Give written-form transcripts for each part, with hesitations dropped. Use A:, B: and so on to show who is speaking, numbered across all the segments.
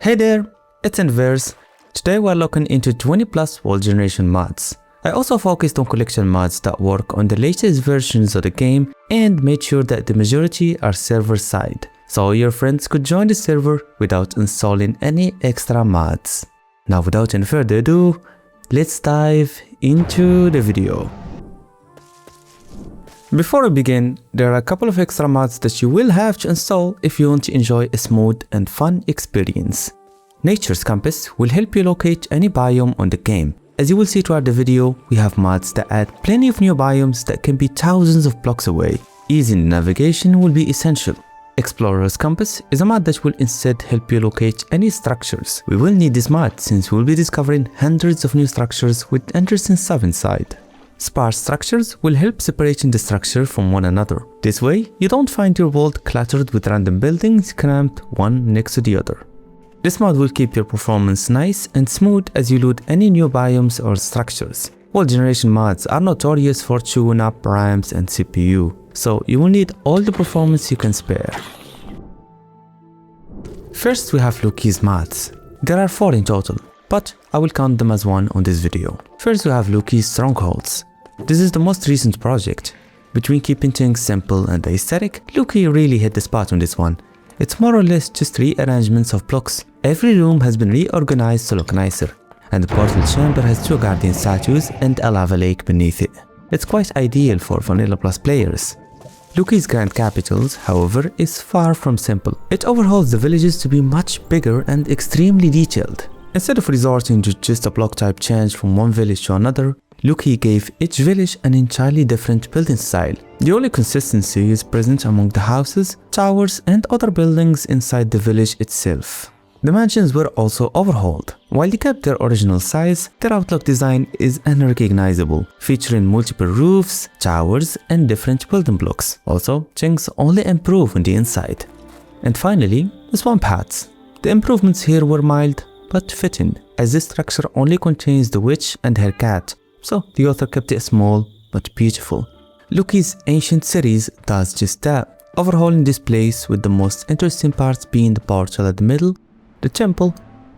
A: Hey there, it's Enderverse. Today we're looking into 20 plus world generation mods. I also focused on collection mods that work on the latest versions of the game and made sure that the majority are server side, so your friends could join the server without installing any extra mods. Now without any further ado, let's dive into the video. Before we begin, there are a couple of extra mods that you will have to install if you want to enjoy a smooth and fun experience. Nature's Compass will help you locate any biome on the game. As you will see throughout the video, we have mods that add plenty of new biomes that can be thousands of blocks away. Easy navigation will be essential. Explorer's Compass is a mod that will instead help you locate any structures. We will need this mod since we will be discovering hundreds of new structures with interesting stuff inside. Sparse structures will help separating the structure from one another. This way, you don't find your world cluttered with random buildings cramped one next to the other. This mod will keep your performance nice and smooth as you loot any new biomes or structures. World generation mods are notorious for chewing up RAMs and CPU, so you will need all the performance you can spare. First we have Luki's mods. There are 4 in total, but I will count them as one on this video. First we have Luki's Strongholds. This is the most recent project. Between keeping things simple and aesthetic, Luki really hit the spot on this one. It's more or less just rearrangements of blocks. Every room has been reorganized to look nicer, and the portal chamber has 2 guardian statues and a lava lake beneath it. It's quite ideal for Vanilla Plus players. Luki's Grand Capitals, however, is far from simple. It overhauls the villages to be much bigger and extremely detailed. Instead of resorting to just a block type change from one village to another, Luki gave each village an entirely different building style. The only consistency is present among the houses, towers and other buildings inside the village itself. The mansions were also overhauled. While they kept their original size, their outlook design is unrecognizable, featuring multiple roofs, towers and different building blocks. Also, things only improve on the inside. And finally, the swamp hats. The improvements here were mild but fitting, as this structure only contains the witch and her cat, so the author kept it small but beautiful. Luki's Ancient Cities does just that, overhauling this place with the most interesting parts being the portal at the middle, the temple,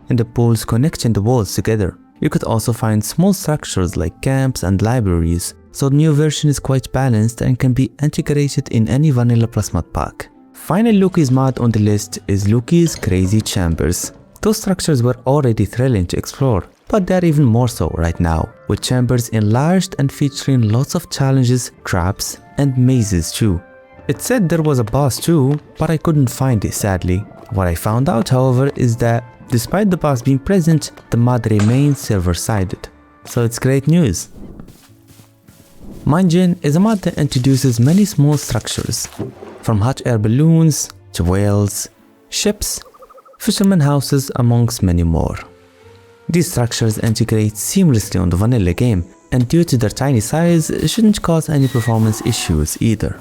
A: and the pools connecting the walls together. You could also find small structures like camps and libraries, so the new version is quite balanced and can be integrated in any Vanilla Plus mod pack. Final Luki's mod on the list is Luki's Crazy Chambers. Those structures were already thrilling to explore, but they're even more so right now, with chambers enlarged and featuring lots of challenges, traps, and mazes too. It said there was a boss too, but I couldn't find it sadly. What I found out, however, is that despite the boss being present, the mod remains server-sided, so it's great news. MinGen is a mod that introduces many small structures, from hot air balloons to whales, ships, fisherman houses, amongst many more. These structures integrate seamlessly on the vanilla game, and due to their tiny size, shouldn't cause any performance issues either.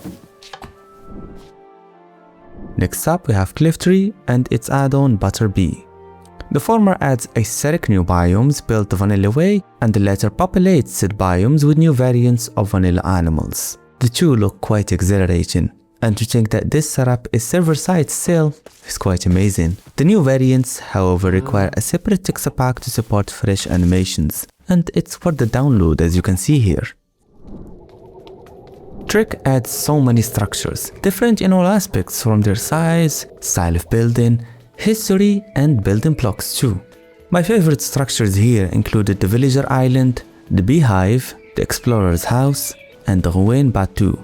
A: Next up we have Complementary and its add-on ButterBee. The former adds aesthetic new biomes built the vanilla way, and the latter populates said biomes with new variants of vanilla animals. The two look quite exhilarating, and to think that this setup is server-side still is quite amazing. The new variants, however, require a separate texture pack to support fresh animations, and it's for the download as you can see here. Trick adds so many structures, different in all aspects from their size, style of building, history and building blocks too. My favorite structures here included the Villager Island, the Beehive, the Explorer's House and the Ruin Batu.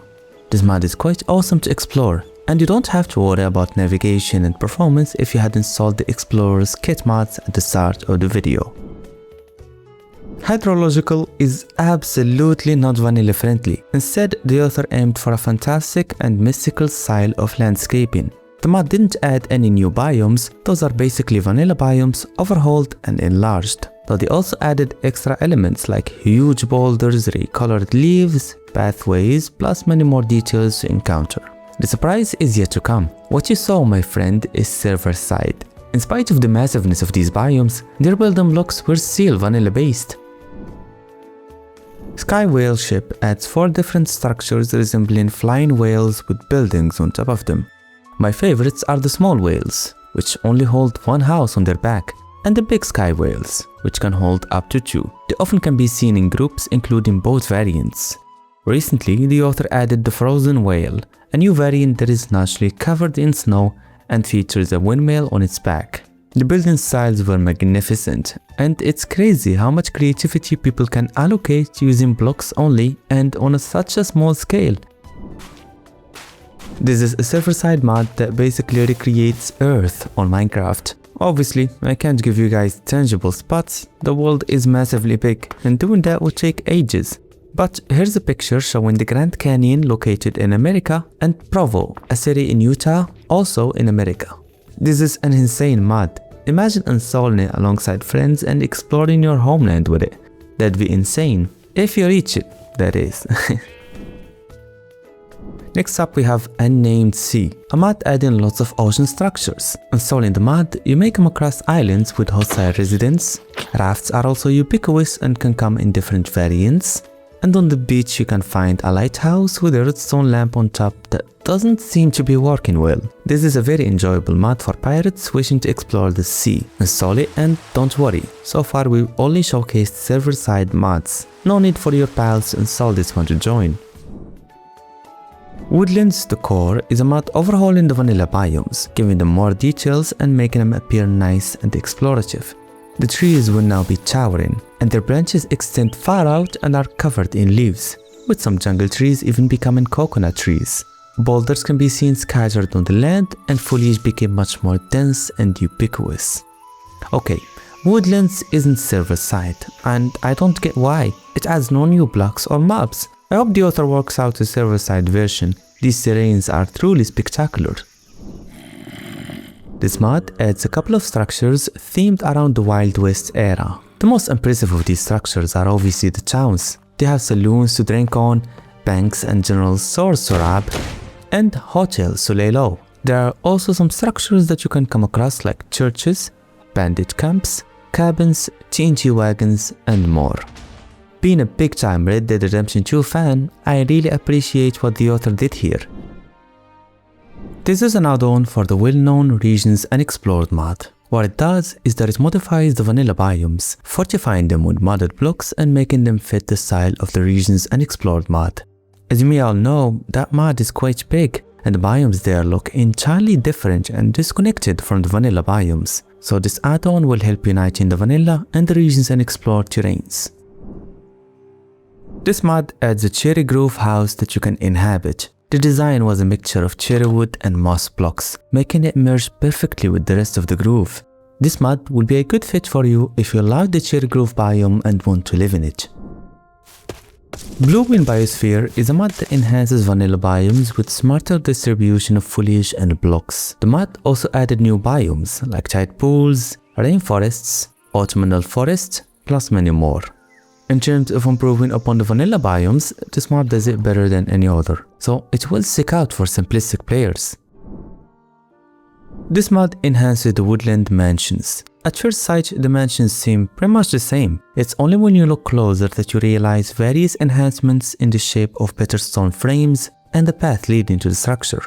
A: This mod is quite awesome to explore, and you don't have to worry about navigation and performance if you had installed the Explorer's kit mods at the start of the video. Hydrological is absolutely not vanilla friendly. Instead, the author aimed for a fantastic and mystical style of landscaping. The mod didn't add any new biomes, those are basically vanilla biomes overhauled and enlarged. Though they also added extra elements like huge boulders, recolored leaves, pathways, plus many more details to encounter. The surprise is yet to come. What you saw, my friend, is server side. In spite of the massiveness of these biomes, their building blocks were still vanilla based. Sky Whale Ship adds 4 different structures resembling flying whales with buildings on top of them. My favorites are the small whales. which only hold one house on their back, and the big sky whales, which can hold up to 2. They often can be seen in groups including both variants. Recently, the author added the frozen whale, a new variant that is naturally covered in snow and features a windmill on its back. The building styles were magnificent, and it's crazy how much creativity people can allocate using blocks only and on such a small scale. This is a server-side mod that basically recreates Earth on Minecraft. Obviously, I can't give you guys tangible spots, the world is massively big and doing that would take ages. But here's a picture showing the Grand Canyon located in America and Provo, a city in Utah, also in America. This is an insane mod. Imagine installing it alongside friends and exploring your homeland with it. That'd be insane. If you reach it, that is. Next up we have Unnamed Sea, a mod adding lots of ocean structures. Installing the mod, you may come across islands with hostile residents. Rafts are also ubiquitous and can come in different variants. And on the beach you can find a lighthouse with a redstone lamp on top that doesn't seem to be working well. This is a very enjoyable mod for pirates wishing to explore the sea. Install it and don't worry, so far we've only showcased server-side mods. No need for your pals to install this one to join. Woodlands Decor is a mod overhauling the vanilla biomes, giving them more details and making them appear nice and explorative. The trees will now be towering, and their branches extend far out and are covered in leaves, with some jungle trees even becoming coconut trees. Boulders can be seen scattered on the land, and foliage became much more dense and ubiquitous. Okay, Woodlands isn't server-side, and I don't get why. It adds no new blocks or mobs. I hope the author works out a server-side version. These terrains are truly spectacular. This mod adds a couple of structures themed around the Wild West era. The most impressive of these structures are obviously the towns. They have saloons to drink on, banks and general stores to rob, and hotels to lay low. There are also some structures that you can come across like churches, bandit camps, cabins, TNT wagons, and more. Being a big time Red Dead Redemption 2 fan, I really appreciate what the author did here. This is an add-on for the well-known Regions Unexplored mod. What it does is that it modifies the vanilla biomes, fortifying them with modded blocks and making them fit the style of the Regions Unexplored mod. As you may all know, that mod is quite big, and the biomes there look entirely different and disconnected from the vanilla biomes, so this add-on will help uniting the vanilla and the Regions Unexplored terrains. This mod adds a cherry grove house that you can inhabit. The design was a mixture of cherry wood and moss blocks, making it merge perfectly with the rest of the grove. This mod will be a good fit for you if you love the cherry grove biome and want to live in it. Blue-Wing Biosphere is a mod that enhances vanilla biomes with smarter distribution of foliage and blocks. The mod also added new biomes like tide pools, rainforests, autumnal forests, plus many more. In terms of improving upon the vanilla biomes, this mod does it better than any other, so it will stick out for simplistic players. This mod enhances the Woodland mansions. At first sight, the mansions seem pretty much the same. It's only when you look closer that you realize various enhancements in the shape of better stone frames and the path leading to the structure.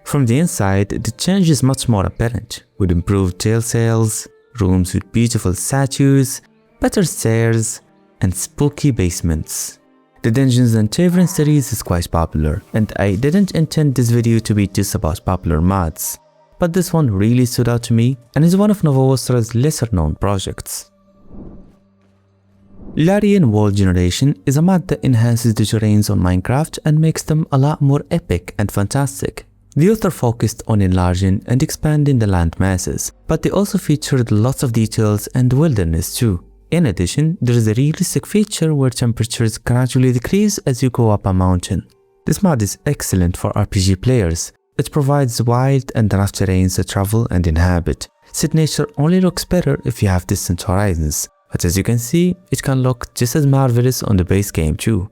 A: From the inside, the change is much more apparent, with improved tail sails, rooms with beautiful statues, better stairs, and spooky basements. The Dungeons and Tavern series is quite popular, and I didn't intend this video to be just about popular mods, but this one really stood out to me and is one of Novostra's lesser known projects. Larion Wall Generation is a mod that enhances the terrains on Minecraft and makes them a lot more epic and fantastic. The author focused on enlarging and expanding the land masses, but they also featured lots of details and wilderness too. In addition, there is a realistic feature where temperatures gradually decrease as you go up a mountain. This mod is excellent for RPG players. It provides wild and rough terrains to travel and inhabit. Said nature only looks better if you have distant horizons, but as you can see, it can look just as marvelous on the base game too.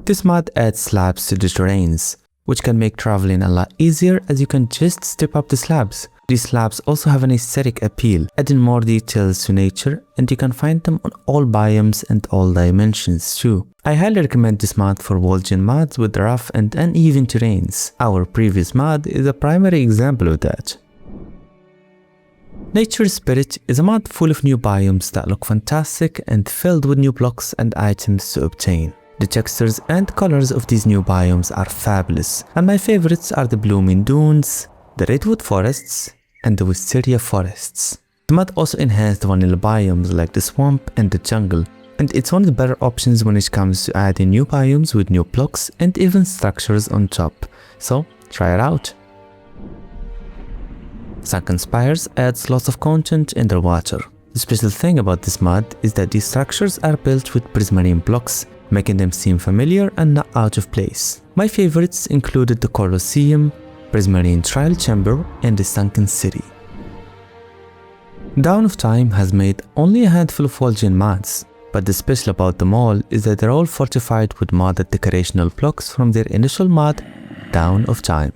A: This mod adds slabs to the terrains, which can make traveling a lot easier as you can just step up the slabs. These slabs also have an aesthetic appeal, adding more details to nature, and you can find them on all biomes and all dimensions too. I highly recommend this mod for wall gen mods with rough and uneven terrains. Our previous mod is a primary example of that. Nature Spirit is a mod full of new biomes that look fantastic and filled with new blocks and items to obtain. The textures and colors of these new biomes are fabulous, and my favorites are the blooming dunes, the redwood forests, and the wisteria forests. The mod also enhanced vanilla biomes like the swamp and the jungle, and it's one of the better options when it comes to adding new biomes with new blocks and even structures on top, so try it out. Sunken Spires adds lots of content underwater. The special thing about this mod is that these structures are built with prismarine blocks, making them seem familiar and not out of place. My favorites included the Colosseum, prismarine trial chamber, and the Sunken City. Dawn of Time has made only a handful of Woodland mods, but the special about them all is that they're all fortified with modded decorational blocks from their initial mod, Dawn of Time.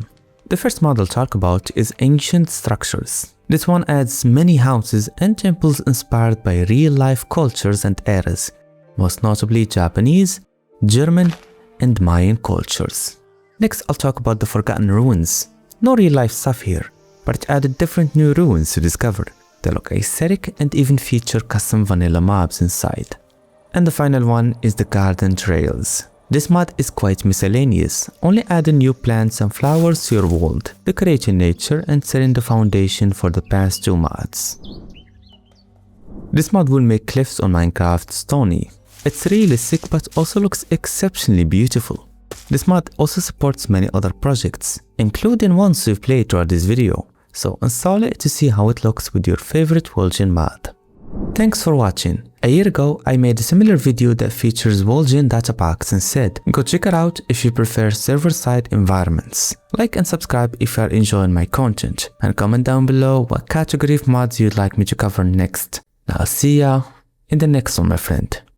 A: The first mod I'll talk about is Ancient Structures. This one adds many houses and temples inspired by real-life cultures and eras, most notably Japanese, German, and Mayan cultures. Next, I'll talk about the Forgotten Ruins. No real-life stuff here, but it added different new ruins to discover. They look aesthetic and even feature custom vanilla mobs inside. And the final one is the Garden Trails. This mod is quite miscellaneous, only adding new plants and flowers to your world, decorating nature and setting the foundation for the past two mods. This mod will make cliffs on Minecraft stony. It's realistic but also looks exceptionally beautiful. This mod also supports many other projects, including ones we've played throughout this video, so install it to see how it looks with your favorite Woodland mod. Thanks for watching. A year ago, I made a similar video that features Woodland data packs instead. Go check it out if you prefer server-side environments. Like and subscribe if you are enjoying my content, and comment down below what category of mods you'd like me to cover next. I'll see ya in the next one, my friend.